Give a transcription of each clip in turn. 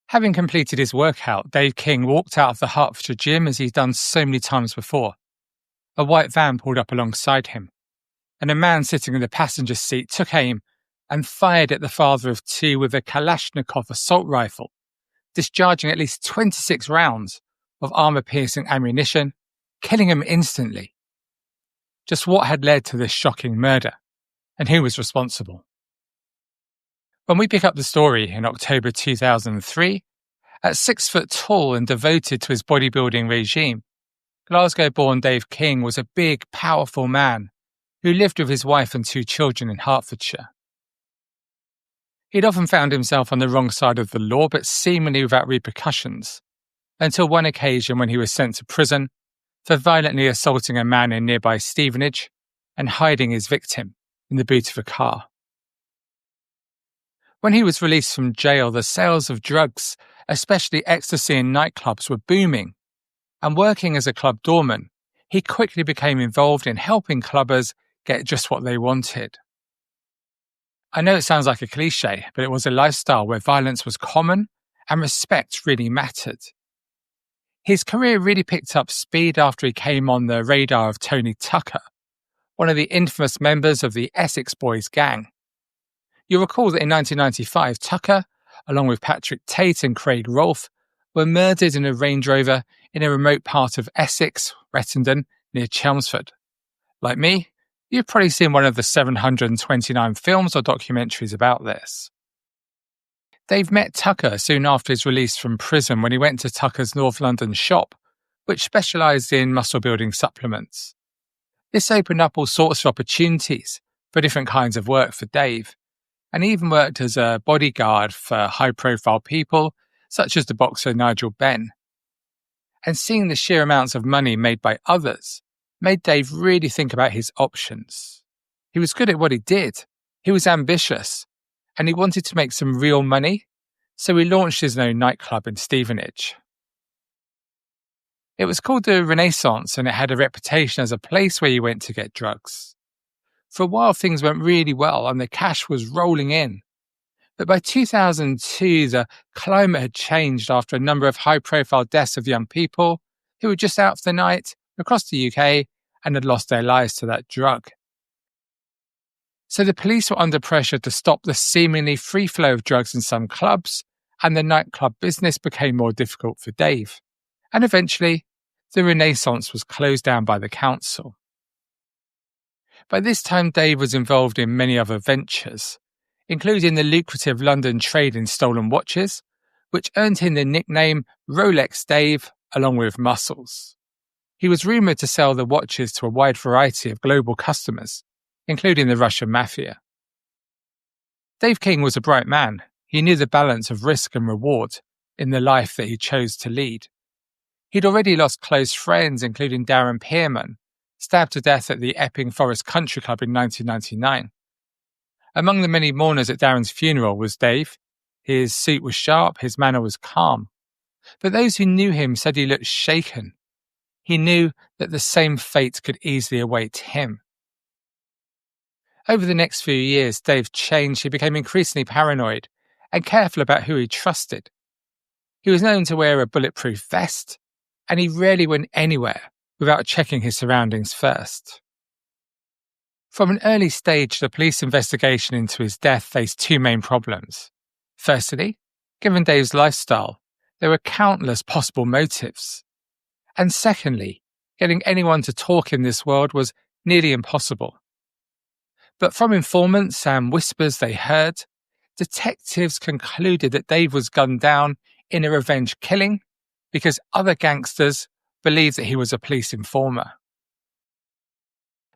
Having completed his workout, Dave King walked out of the Hertfordshire gym as he'd done so many times before. A white van pulled up alongside him, and a man sitting in the passenger seat took aim and fired at the father of two with a Kalashnikov assault rifle, discharging at least 26 rounds of armour-piercing ammunition, killing him instantly. Just what had led to this shocking murder, and who was responsible? When we pick up the story in October 2003, at 6 foot tall and devoted to his bodybuilding regime, Glasgow-born Dave King was a big, powerful man who lived with his wife and two children in Hertfordshire. He'd often found himself on the wrong side of the law, but seemingly without repercussions, until one occasion when he was sent to prison for violently assaulting a man in nearby Stevenage and hiding his victim in the boot of a car. When he was released from jail, the sales of drugs, especially ecstasy in nightclubs, were booming, and working as a club doorman, he quickly became involved in helping clubbers get just what they wanted. I know it sounds like a cliche, but it was a lifestyle where violence was common and respect really mattered. His career really picked up speed after he came on the radar of Tony Tucker, one of the infamous members of the Essex boys gang. You'll recall that in 1995, Tucker, along with Patrick Tate and Craig Rolfe, were murdered in a Range Rover in a remote part of Essex, Rettendon, near Chelmsford. Like me, you've probably seen one of the 729 films or documentaries about this. Dave met Tucker soon after his release from prison when he went to Tucker's North London shop, which specialised in muscle-building supplements. This opened up all sorts of opportunities for different kinds of work for Dave, and he even worked as a bodyguard for high-profile people such as the boxer Nigel Benn. And seeing the sheer amounts of money made by others made Dave really think about his options. He was good at what he did, he was ambitious, and he wanted to make some real money, so he launched his own nightclub in Stevenage. It was called the Renaissance, and it had a reputation as a place where you went to get drugs. For a while, things went really well, and the cash was rolling in. But by 2002, the climate had changed after a number of high-profile deaths of young people who were just out for the night across the UK and had lost their lives to that drug. So the police were under pressure to stop the seemingly free flow of drugs in some clubs, and the nightclub business became more difficult for Dave. And eventually, the Renaissance was closed down by the council. By this time, Dave was involved in many other ventures, including the lucrative London trade in stolen watches, which earned him the nickname Rolex Dave, along with muscles. He was rumoured to sell the watches to a wide variety of global customers, including the Russian mafia. Dave King was a bright man. He knew the balance of risk and reward in the life that he chose to lead. He'd already lost close friends, including Darren Pearman, stabbed to death at the Epping Forest Country Club in 1999. Among the many mourners at Darren's funeral was Dave. His suit was sharp, his manner was calm. But those who knew him said he looked shaken. He knew that the same fate could easily await him. Over the next few years, Dave changed. He became increasingly paranoid and careful about who he trusted. He was known to wear a bulletproof vest, and he rarely went anywhere without checking his surroundings first. From an early stage, the police investigation into his death faced two main problems. Firstly, given Dave's lifestyle, there were countless possible motives. And secondly, getting anyone to talk in this world was nearly impossible. But from informants and whispers they heard, detectives concluded that Dave was gunned down in a revenge killing because other gangsters believed that he was a police informer.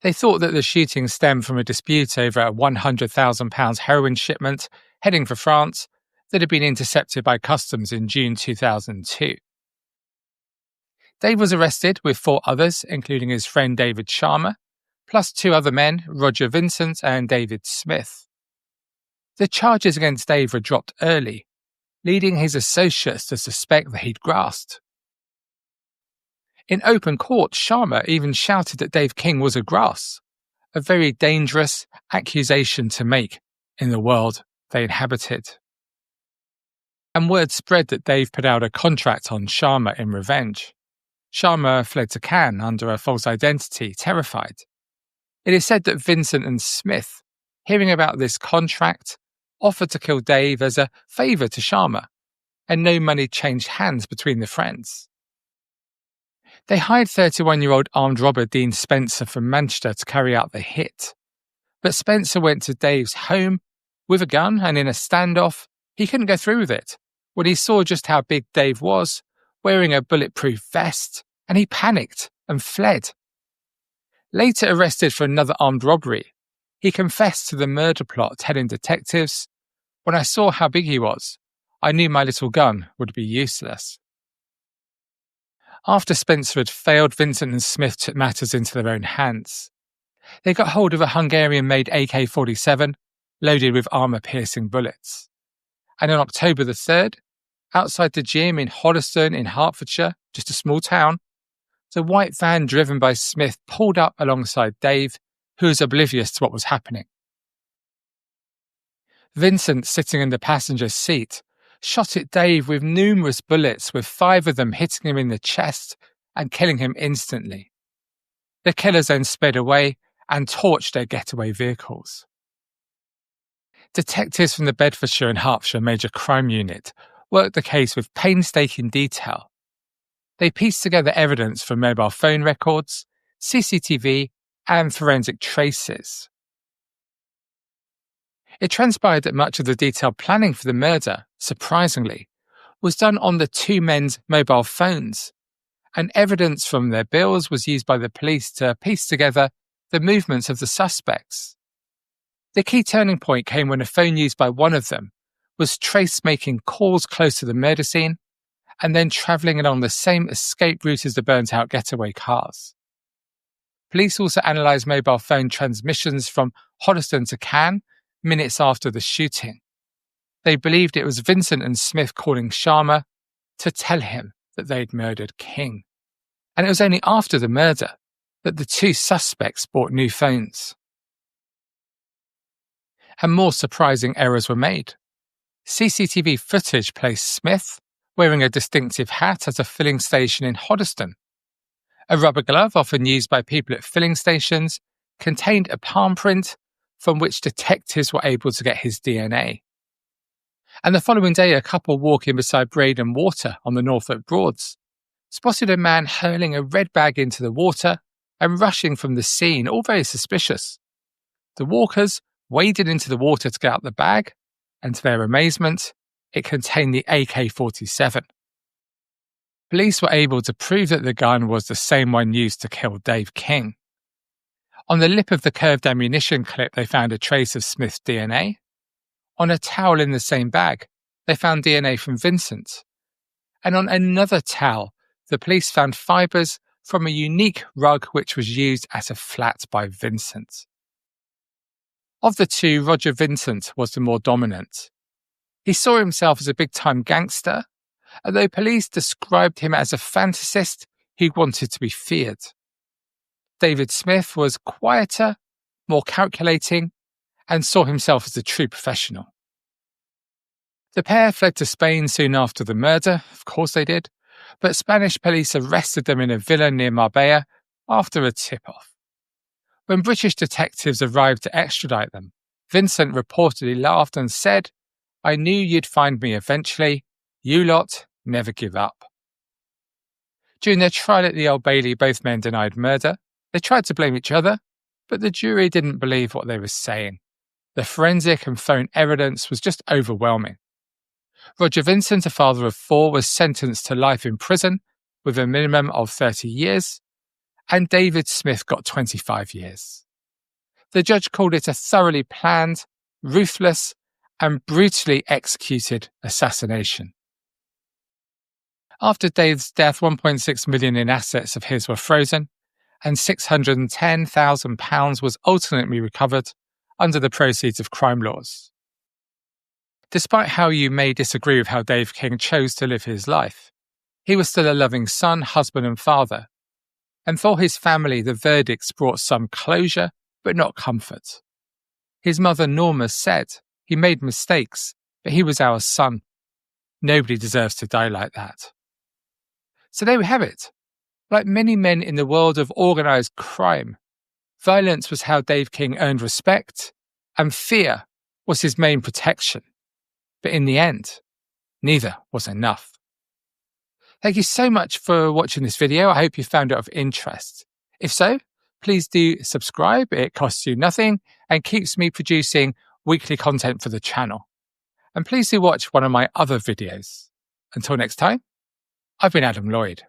They thought that the shooting stemmed from a dispute over a £100,000 heroin shipment heading for France that had been intercepted by customs in June 2002. Dave was arrested with four others, including his friend David Sharma, plus two other men, Roger Vincent and David Smith. The charges against Dave were dropped early, leading his associates to suspect that he'd grasped. In open court, Sharma even shouted that Dave King was a grass, a very dangerous accusation to make in the world they inhabited. And word spread that Dave put out a contract on Sharma in revenge. Sharma fled to Cannes under a false identity, terrified. It is said that Vincent and Smith, hearing about this contract, offered to kill Dave as a favour to Sharma, and no money changed hands between the friends. They hired 31-year-old armed robber Dean Spencer from Manchester to carry out the hit. But Spencer went to Dave's home with a gun, and in a standoff, he couldn't go through with it when he saw just how big Dave was, wearing a bulletproof vest, and he panicked and fled. Later arrested for another armed robbery, he confessed to the murder plot, telling detectives, "When I saw how big he was, I knew my little gun would be useless." After Spencer had failed, Vincent and Smith took matters into their own hands. They got hold of a Hungarian-made AK-47 loaded with armour-piercing bullets. And on October the 3rd, outside the gym in Hoddesdon in Hertfordshire, just a small town, the white van driven by Smith pulled up alongside Dave, who was oblivious to what was happening. Vincent, sitting in the passenger's seat, shot at Dave with numerous bullets, with 5 of them hitting him in the chest and killing him instantly. The killers then sped away and torched their getaway vehicles. Detectives from the Bedfordshire and Hertfordshire Major Crime Unit worked the case with painstaking detail. They pieced together evidence from mobile phone records, CCTV, and forensic traces. It transpired that much of the detailed planning for the murder, surprisingly, was done on the 2 men's mobile phones, and evidence from their bills was used by the police to piece together the movements of the suspects. The key turning point came when a phone used by one of them was traced making calls close to the murder scene and then travelling along the same escape route as the burnt-out getaway cars. Police also analysed mobile phone transmissions from Hoddesdon to Cannes minutes after the shooting. They believed it was Vincent and Smith calling Sharma to tell him that they'd murdered King. And it was only after the murder that the 2 suspects bought new phones. And more surprising errors were made. CCTV footage placed Smith wearing a distinctive hat at a filling station in Hoddesdon. A rubber glove, often used by people at filling stations, contained a palm print from which detectives were able to get his DNA. And the following day, a couple walking beside Braden Water on the Norfolk Broads spotted a man hurling a red bag into the water and rushing from the scene, all very suspicious. The walkers waded into the water to get out the bag, and to their amazement, it contained the AK-47. Police were able to prove that the gun was the same one used to kill Dave King. On the lip of the curved ammunition clip, they found a trace of Smith's DNA. On a towel in the same bag, they found DNA from Vincent. And on another towel, the police found fibres from a unique rug which was used at a flat by Vincent. Of the 2, Roger Vincent was the more dominant. He saw himself as a big-time gangster, although police described him as a fantasist who wanted to be feared. David Smith was quieter, more calculating, and saw himself as a true professional. The pair fled to Spain soon after the murder, of course they did, but Spanish police arrested them in a villa near Marbella after a tip-off. When British detectives arrived to extradite them, Vincent reportedly laughed and said, "I knew you'd find me eventually. You lot never give up." During their trial at the Old Bailey, both men denied murder. They tried to blame each other, but the jury didn't believe what they were saying. The forensic and phone evidence was just overwhelming. Roger Vincent, a father of 4, was sentenced to life in prison with a minimum of 30 years, and David Smith got 25 years. The judge called it a thoroughly planned, ruthless, and brutally executed assassination. After Dave's death, £1.6 million in assets of his were frozen, and £610,000 was ultimately recovered under the proceeds of crime laws. Despite how you may disagree with how Dave King chose to live his life, he was still a loving son, husband and father, and for his family the verdicts brought some closure but not comfort. His mother Norma said, "He made mistakes, but he was our son." Nobody deserves to die like that. So there we have it. Like many men in the world of organised crime, violence was how Dave King earned respect, and fear was his main protection. But in the end, neither was enough. Thank you so much for watching this video. I hope you found it of interest. If so, please do subscribe. It costs you nothing and keeps me producing weekly content for the channel. And please do watch one of my other videos. Until next time, I've been Adam Lloyd.